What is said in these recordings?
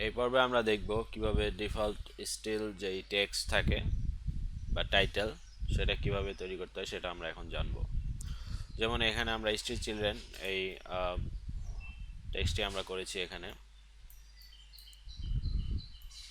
এই পর্বে আমরা দেখব কিভাবে ডিফল্ট স্টিল যেই টেক্সট থাকে বা টাইটেল সেটা কিভাবে তৈরি করতে হয় সেটা আমরা এখন জানব। যেমন এখানে আমরা স্ট্রিট চিলড্রেন এই টেক্সটটি আমরা করেছি এখানে।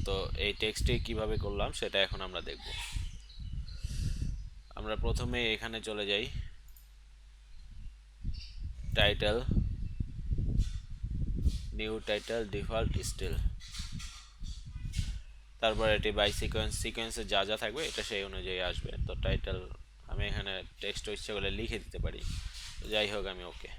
তো এই টেক্সটটি কিভাবে করলাম সেটা এখন আমরা দেখব। আমরা প্রথমে এখানে চলে যাই, title, new title, default still, তারপর এটি বাই সিকোয়েন্সে যা যা থাকবে এটা সেই অনুযায়ী আসবে। তো টাইটেল আমি এখানে টেক্সট ইচ্ছে করলে লিখে দিতে পারি, যাই হোক আমি ওকে।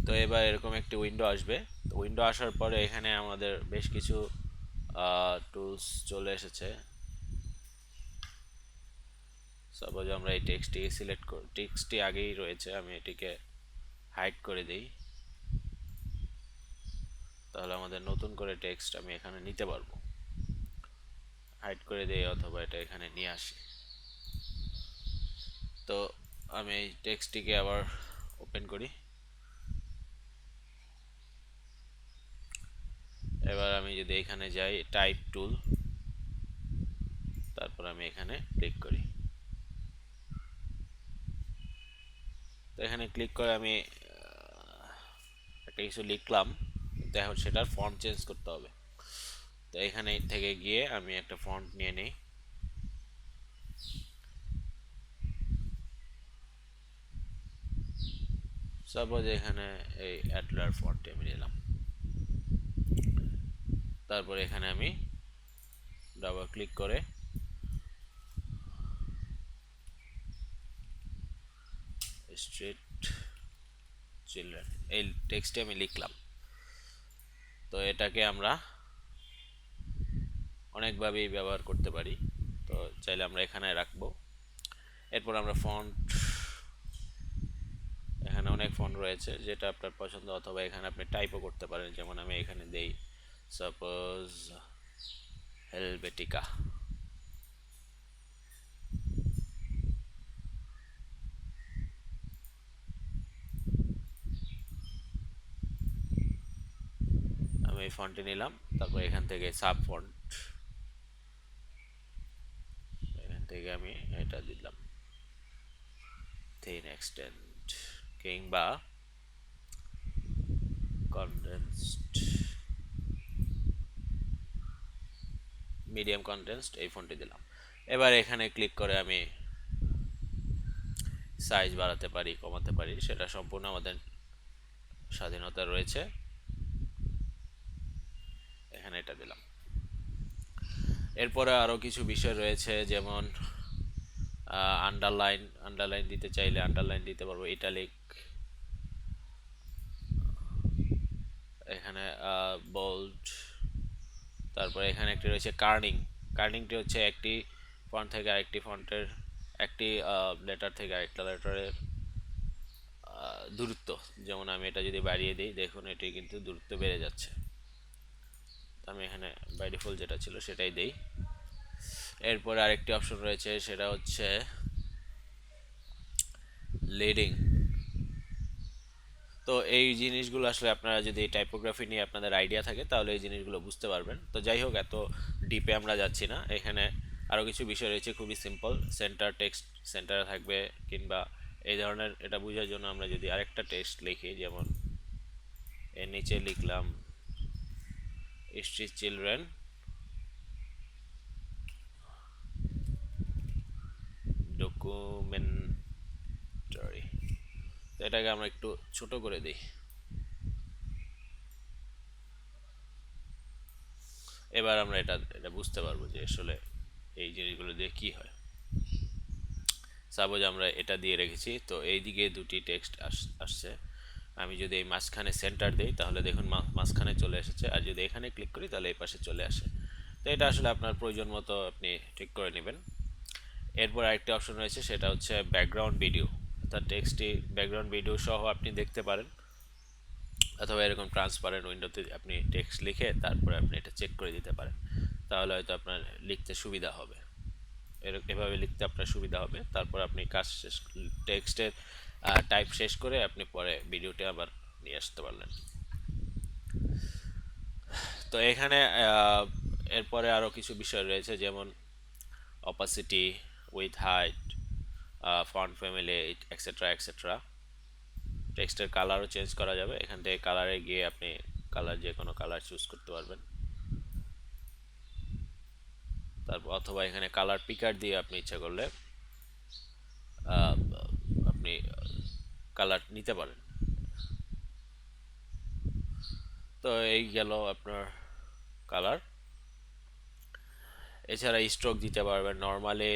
তো এবার এরকম একটি উইন্ডো আসবে। তো উইন্ডো আসার পরে এখানে আমাদের বেশ কিছু টুলস চলে এসেছে। সাপোজ আমরা এই টেক্সটটি সিলেক্ট করি, টেক্সটটি আগেই রয়েছে, আমি এটিকে হাইড করে দিই, তাহলে আমাদের নতুন করে টেক্সট আমি এখানে নিতে পারবো। হাইড করে দিই অথবা এটা এখানে নিয়ে আসি। তো আমি এই টেক্সটটিকে আবার ওপেন করি। এবার আমি যদি এখানে যাই টাইপ টুল, তারপর আমি এখানে ক্লিক করি। তো এখানে ক্লিক করে আমি একটা কিছু লিখলাম, কিন্তু এখন সেটার ফন্ট চেঞ্জ করতে হবে। তো এখানে থেকে গিয়ে আমি একটা ফন্ট নিয়ে নিই। সাপোজ এখানে এই অ্যাটলার ফন্টটি আমি নিলাম। তারপর এখানে আমি ডাবল ক্লিক করে স্ট্রিট চিলড্রেন এই টেক্সটটি আমি লিখলাম। তো এটাকে আমরা অনেকভাবেই ব্যবহার করতে পারি, তো চাইলে আমরা এখানে রাখবো। এরপর আমরা ফন্ট, এখানে অনেক ফন্ট রয়েছে যেটা আপনার পছন্দ, অথবা এখানে আপনি টাইপও করতে পারেন। যেমন আমি এখানে দেই সাপোজ হেলভেটিকা। আমি এই ফন্টে নিলাম, তারপর এখান থেকে সাব ফন্ট, এখান থেকে আমি এটা দিলাম থিন এক্সটেন্ট কিংবা কনডেন্সড, মিডিয়াম কনডেন্সড এই ফন্টে দিলাম। এবার এখানে ক্লিক করে আমি সাইজ বাড়াতে পারি, কমাতে পারি, সেটা সম্পূর্ণ আমাদের স্বাধীনতা রয়েছে। এখানে এটা দিলাম। এরপরে আরও কিছু বিষয় রয়েছে, যেমন আন্ডারলাইন দিতে চাইলে আন্ডারলাইন দিতে পারবো, ইটালিক, এখানে বোল্ড, তারপরে এখানে একটি রয়েছে কার্নিংটি হচ্ছে একটি ফন্ট থেকে আরেকটি ফন্টের, একটি লেটার থেকে আরেকটা লেটারের দূরত্ব। যেমন আমি এটা যদি বাড়িয়ে দিই, দেখুন এটি কিন্তু দূরত্ব বেড়ে যাচ্ছে। আমি এখানে বাই ডিফল্ট যেটা ছিল সেটাই দেই। এরপরে আরেকটি অপশন রয়েছে, সেটা হচ্ছে লিডিং। তো এই জিনিসগুলো আসলে আপনারা যদি টাইপোগ্রাফি নিয়ে আপনাদের আইডিয়া থাকে তাহলে এই জিনিসগুলো বুঝতে পারবেন। তো যাই হোক, এত ডিপে আমরা যাচ্ছি না। এখানে আরও কিছু বিষয় রয়েছে, খুবই সিম্পল। সেন্টার টেক্সট সেন্টারে থাকবে, কিংবা এই ধরনের, এটা বোঝার জন্য আমরা যদি আরেকটা টেক্সট লিখি, যেমন এর নিচে লিখলাম স্ট্রিট চিলড্রেন ডকুমেন্টারি, তো এটাকে আমরা একটু ছোট করে দিই। এবার আমরা এটা এটা বুঝতে পারবো যে আসলে এই জিনিসগুলো দিয়ে কি হয়। সাপোজ আমরা এটা দিয়ে রেখেছি, তো এই দিকে দুটি টেক্সট আসছে। আমি যদি এই মাঝখানে সেন্টার দিই তাহলে দেখুন মাঝখানে চলে এসেছে, আর যদি এখানে ক্লিক করি তাহলে এই পাশে চলে আসে। তো এটা আসলে আপনার প্রয়োজন মতো আপনি ঠিক করে নেবেন। এরপর আরেকটি অপশন রয়েছে, সেটা হচ্ছে ব্যাকগ্রাউন্ড ভিডিও, অর্থাৎ টেক্সটটি ব্যাকগ্রাউন্ড ভিডিও সহ আপনি দেখতে পারেন, অথবা এরকম ট্রান্সপারেন্ট উইন্ডোতে আপনি টেক্সট লিখে তারপরে আপনি এটা চেক করে দিতে পারেন, তাহলে হয়তো আপনার লিখতে সুবিধা হবে। এভাবে লিখতে আপনার সুবিধা হবে। তারপর আপনি কাজ শেষ, টেক্সটের টাইপ শেষ করে আপনি পরে ভিডিওটি আবার নিয়ে আসতে পারলেন। তো এখানে এরপরে আরও কিছু বিষয় রয়েছে, যেমন opacity, with height, font family, etcetera etcetera. টেক্সটের কালারও চেঞ্জ করা যাবে, এখান থেকে কালারে গিয়ে আপনি কালার যে কোনো কালার চুজ করতে পারবেন। তারপর অথবা এখানে কালার পিকার দিয়ে আপনি ইচ্ছা করলে আপনি কালার নিতে পারেন। তো এই গেল আপনার কালার। এছাড়া স্ট্রোক দিতে পারবেন নর্মালি,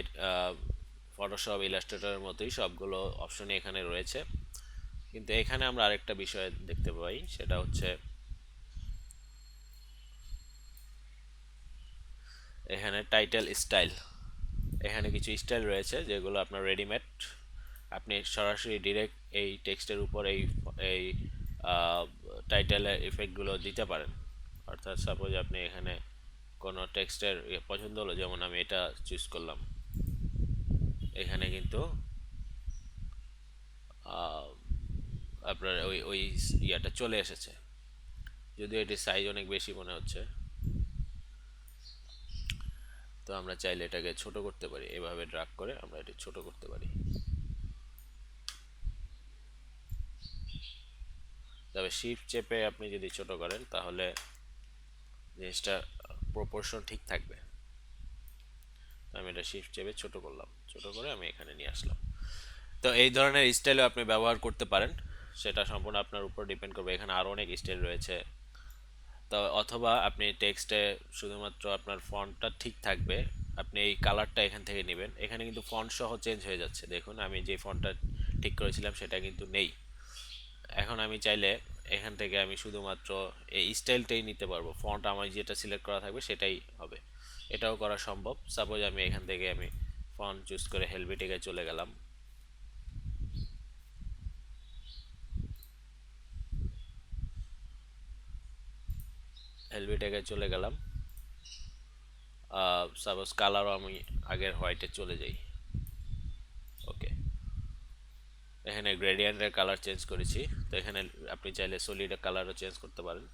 ফটোশপ ইলাস্ট্রেটরের মতোই সবগুলো অপশনই এখানে রয়েছে। কিন্তু এখানে আমরা আরেকটা বিষয় দেখতে পাই, সেটা হচ্ছে এখানে টাইটেল স্টাইল। এখানে কিছু স্টাইল রয়েছে যেগুলো আপনার রেডিমেড, আপনি সরাসরি ডিরেক্ট এই টেক্সটের উপর এই এই টাইটেলের ইফেক্টগুলো দিতে পারেন। অর্থাৎ সাপোজ আপনি এখানে কোনো টেক্সটের পছন্দ হলো, যেমন আমি এটা চুজ করলাম, এখানে কিন্তু আপনার ওই ওই ইয়াটা চলে এসেছে। যদিও এটির সাইজ অনেক বেশি মনে হচ্ছে, তো আমরা চাইলে এটাকে ছোট করতে পারি, এভাবে ড্রাগ করে আমরা এটি ছোট করতে পারি। তবে শিফট চেপে আপনি যদি ছোট করেন তাহলে জিনিসটা প্রপোর্শন ঠিক থাকবে। আমি এটা শিফট চেপে ছোট করলাম, ছোট করে আমি এখানে নিয়ে আসলাম। তো এই ধরনের স্টাইলও আপনি ব্যবহার করতে পারেন, সেটা সম্পূর্ণ আপনার উপর ডিপেন্ড করবে। এখানে আরও অনেক স্টাইল রয়েছে। তো অথবা আপনি টেক্সটে শুধুমাত্র আপনার ফন্টটা ঠিক থাকবে, আপনি এই কালারটা এখান থেকে নেবেন। এখানে কিন্তু ফন্ট সহ চেঞ্জ হয়ে যাচ্ছে, দেখুন আমি যে ফন্টটা ঠিক করেছিলাম সেটা কিন্তু নেই। এখন আমি চাইলে এখান থেকে আমি শুধুমাত্র এই স্টাইলটাই নিতে পারবো, ফন্ট আমার যেটা সিলেক্ট করা থাকবে সেটাই হবে। এটাও করা সম্ভব। সাপোজ আমি এখান থেকে আমি ফন্ট চুজ করে হেলভেটিকে চলে গেলাম, হেলভেটিকে চলে গেলাম। সাপোজ কালারও আমি আগের হোয়াইটে চলে যাই। ওকে, এখানে গ্রেডিয়েন্টের কালার চেঞ্জ করেছি। তো এখানে আপনি চাইলে সলিড কালারও চেঞ্জ করতে পারেন,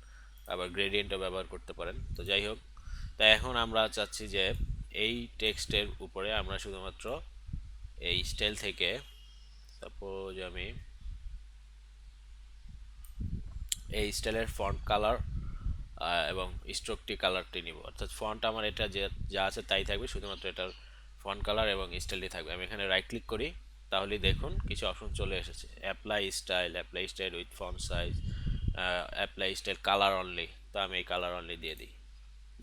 আবার গ্রেডিয়েন্টও ব্যবহার করতে পারেন। তো যাই হোক, তা এখন আমরা চাচ্ছি যে এই টেক্সটের উপরে আমরা শুধুমাত্র এই স্টাইল থেকে, সাপোজ আমি এই স্টাইলের ফন্ট কালার এবং স্ট্রোকটি কালারটি নিব। অর্থাৎ ফন্ট আমার এটা যে যা আছে তাই থাকবে, শুধুমাত্র এটার ফন্ট কালার এবং স্টাইলটি থাকবে। আমি এখানে রাইট ক্লিক করি, তাহলে দেখুন কিছু অপশন চলে এসেছে, apply style with font size, apply style colour only. তো আমি এই কালার অনলি দিয়ে দিই।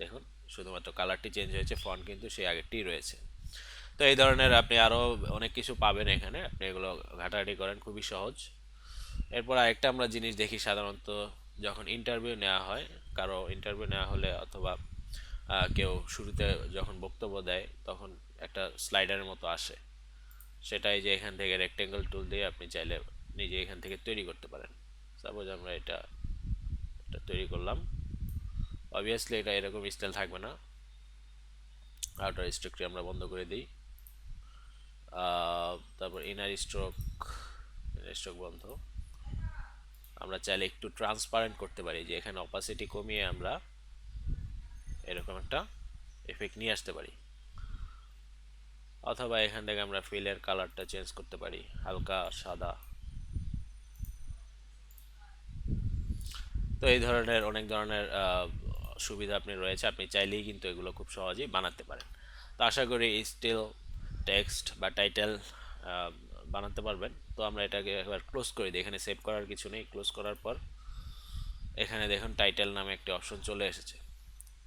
দেখুন শুধুমাত্র কালারটি চেঞ্জ হয়েছে, ফন্ট কিন্তু সেই আগেরটি রয়েছে। তো এই ধরনের আপনি আরও অনেক কিছু পাবেন এখানে, আপনি এগুলো ঘাটাঘাটি করেন, খুবই সহজ। এরপর আরেকটা আমরা জিনিস দেখি সাধারণত, যখন ইন্টারভিউ নেওয়া হয়, কারো ইন্টারভিউ নেওয়া হলে অথবা কেউ শুরুতে যখন বক্তব্য দেয় তখন একটা স্লাইডারের মতো আসে, সেটাই যে এখান থেকে রেক্টেঙ্গল টুল দিয়ে আপনি চাইলে নিজে এখান থেকে তৈরি করতে পারেন। সাপোজ আমরা এটা এটা তৈরি করলাম, অবভিয়াসলি এটা এরকম স্টাইল থাকবে না। আউটার স্ট্রোকটি আমরা বন্ধ করে দিই, তারপর ইনার স্ট্রোক বন্ধ। আমরা চাইলে একটু ট্রান্সপারেন্ট করতে পারি, যে এখানে অপাসিটি কমিয়ে আমরা এরকম একটা এফেক্ট নিয়ে আসতে পারি। অথবা এখান থেকে আমরা ফিলের কালারটা চেঞ্জ করতে পারি, হালকা সাদা। তো এই ধরনের অনেক ধরনের সুবিধা আপনি রয়েছে, আপনি চাইলেই কিন্তু এগুলো খুব সহজেই বানাতে পারেন। তো আশা করি স্টিল টেক্সট বা টাইটেল বানাতে পারবেন। তো আমরা এটাকে একবার ক্লোজ করে দিই, এখানে সেভ করার কিছু নেই। ক্লোজ করার পর এখানে দেখুন টাইটেল নামে একটি অপশন চলে এসেছে।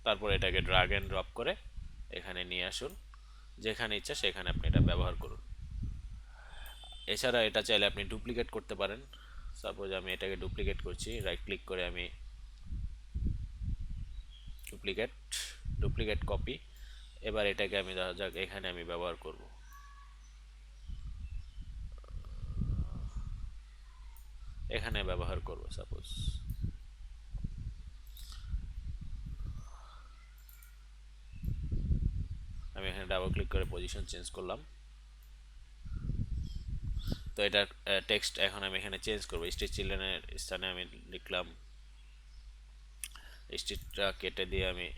তারপর এটাকে ড্রাগ অ্যান্ড ড্রপ করে এখানে নিয়ে আসুন, যেখানে ইচ্ছা সেখানে আপনি এটা ব্যবহার করুন। এছাড়া এটা চাইলে আপনি ডুপ্লিকেট করতে পারেন। সাপোজ আমি এটাকে ডুপ্লিকেট করছি, রাইট ক্লিক করে আমি ডুপ্লিকেট ডুপ্লিকেট কপি। এবার এটাকে আমি ধরা যাক এখানে আমি ব্যবহার করব, এখানে ব্যবহার করব। সাপোজ আমি এখানে ডাবল ক্লিক করে পজিশন চেঞ্জ করলাম। তো এটা টেক্সট এখন আমি এখানে চেঞ্জ করবো। স্ট্রিট চিলড্রেনের স্থানে আমি লিখলাম, স্ট্রিটটা কেটে দিয়ে আমি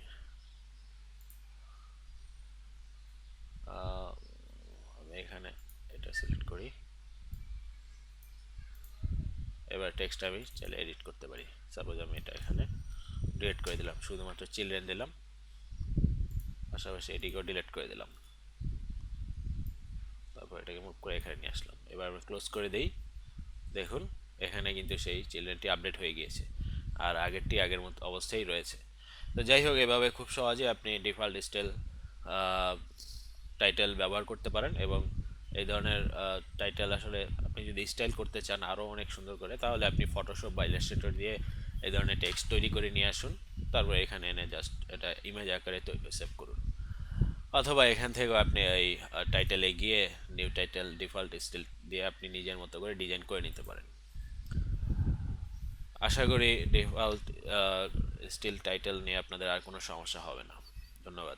এখানে এটা সিলেক্ট করি। এবার টেক্সট আমি চাইলে এডিট করতে পারি। সাপোজ আমি এটা এখানে ডিলিট করে দিলাম, শুধুমাত্র চিলড্রেন দিলাম, পাশাপাশি এটিকেও ডিলিট করে দিলাম। তারপর এটাকে মুভ করে এখানে নিয়ে আসলাম। এবার আমি ক্লোজ করে দিই। দেখুন এখানে কিন্তু সেই চিলড্রেনটি আপডেট হয়ে গিয়েছে, আর আগেরটি আগের মতো অবস্থায় রয়েছে। তো যাই হোক, এভাবে খুব সহজে আপনি ডিফল্ট স্টাইল টাইটেল ব্যবহার করতে পারেন। এবং এই ধরনের টাইটেল আসলে আপনি যদি স্টাইল করতে চান আরও অনেক সুন্দর করে, তাহলে আপনি ফটোশপ বা ইলাস্ট্রেটর দিয়ে এই ধরনের টেক্সট তৈরি করে নিয়ে আসুন। তারপর এখানে এনে জাস্ট এটা ইমেজ আকারে সেভ করুন। অথবা এখান থেকেও আপনি এই টাইটেলে গিয়ে নিউ টাইটেল ডিফল্ট স্টাইল দিয়ে আপনি নিজের মতো করে ডিজাইন করে নিতে পারেন। আশা করি ডিফল্ট স্টিল টাইটেল নিয়ে আপনাদের আর কোনো সমস্যা হবে না। ধন্যবাদ।